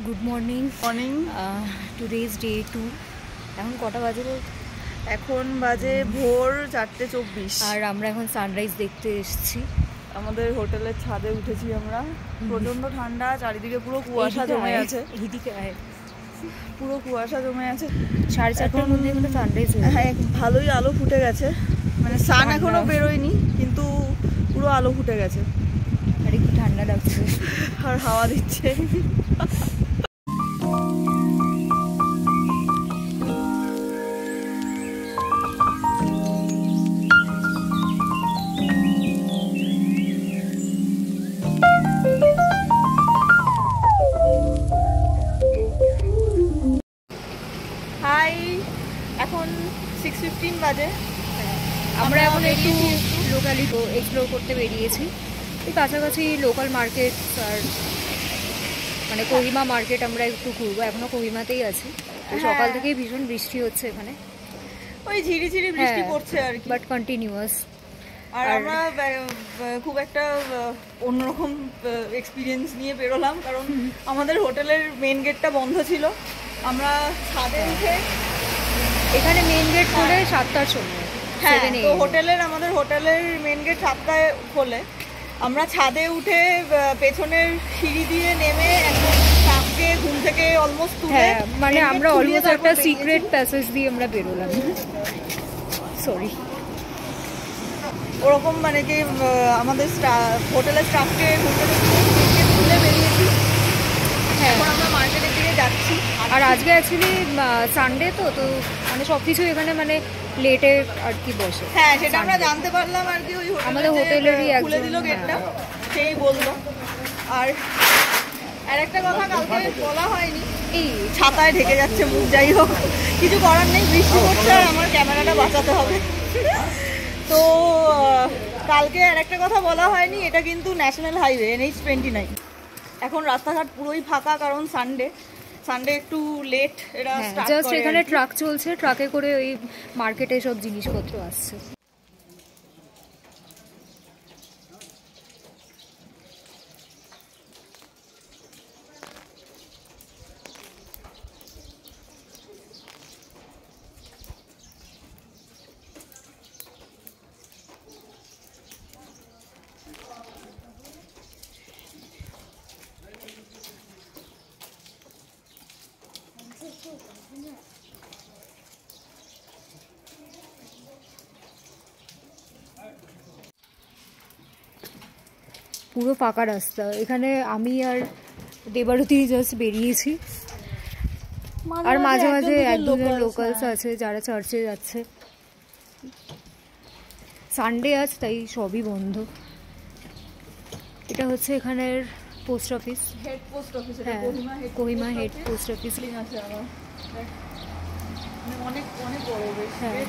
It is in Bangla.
Good morning. Today is day 2। এখন কটা বাজে? এখন বাজে ভোর 4:24 আর আমরা এখন সানরাইজ দেখতে এসেছি। আমাদের হোটেলের ছাদে উঠেছি আমরা। প্রচন্ড ঠান্ডা, চারিদিকে পুরো কুয়াশা জমে আছে। এইদিকে পুরো কুয়াশা জমে আছে। 4:30টার মধ্যে এখানে সানরাইজ হয়ে হ্যাঁ, ভালোই আলো ফুটে গেছে। মানে সান এখনো বেরোয়নি, কিন্তু পুরো আলো ফুটে গেছে। আর একটু ঠান্ডা লাগছে আর হাওয়া দিচ্ছে। হাই, এখন 6:15 বাজে। আমরা এখন একটু লোকালি এক্সপ্লোর করতে বেরিয়েছি। এই কাছাকাছি লোকাল মার্কেট আর মানে কোহিমা মার্কেট আমরা একটু ঘুরবো। এখনো কোহিমাতেই আছি। সকাল থেকেই ভীষণ বৃষ্টি হচ্ছে এখানে, ওই ঝিরিঝিরি বৃষ্টি পড়ছে আর কি, বাট কন্টিনিউয়াস। আর আমরা খুব একটা অন্যরকম এক্সপিরিয়েন্স নিয়ে বেরোলাম, কারণ আমাদের হোটেলের মেন গেটটা বন্ধ ছিল। আমরা ছাদে উঠে, এখানে মেন গেট খোলে 7টার সময়। হ্যাঁ, তো আমাদের হোটেলের মেন গেট 7টায় খোলে। আমরা ছাদে উঠে পেছনের সিঁড়ি দিয়ে নেমে একদম স্টাফকে ঘুম থেকে অলমোস্ট তুলে, মানে আমরা অলমোস্ট একটা সিক্রেট প্যাসেজ দিয়ে আমরা বেরোলাম। সরি, ওরকম মানে কি আমাদের হোটেলের স্টাফকে ঘুম থেকে তুলে বেরিয়েছি। এখন আমরা মার্কেটের দিকে যাচ্ছি। আর আজকে অ্যাকচুয়ালি সানডে তো মানে সব কিছু এখানে মানে লেটে আর কি বসে। হ্যাঁ, সেটা আমরা জানতে পারলাম আর কি। ওই আমাদের হোটেলেরই খুলে দিল গেটটা, সেই বললো। আর একটা কথা কালকে বলা হয়নি, এই ছাতায় ঢেকে যাচ্ছে মুখ। যাই হোক, কিছু করার নেই, বৃষ্টি পড়ছে আর আমার ক্যামেরাটা বাঁচাতে হবে। তো কালকে আর একটা কথা বলা হয়নি, এটা কিন্তু ন্যাশনাল হাইওয়ে NH-29। এখন রাস্তাঘাট পুরোই ফাঁকা, কারণ সানডে একটু লেট এরা স্টার্ট করে। জাস্ট এখানে ট্রাক চলছে, ট্রাকে করে ওই মার্কেটে সব জিনিসপত্র আসছে। পুরো ফাঁকা রাস্তা। এখানে আমি আর দেবারতী জাস্ট বেরিয়েছি, আর মাঝে মাঝে এক দুজন লোকালস আছে যারা চার্চে যাচ্ছে। সানডে আজ, তাই সবই বন্ধ। এটা হচ্ছে এখানের post office, head post office. হ্যাঁ, কোহিমা হেড পোস্ট অফিস। অনেক অনেক বড়, বেশ। হ্যাঁ,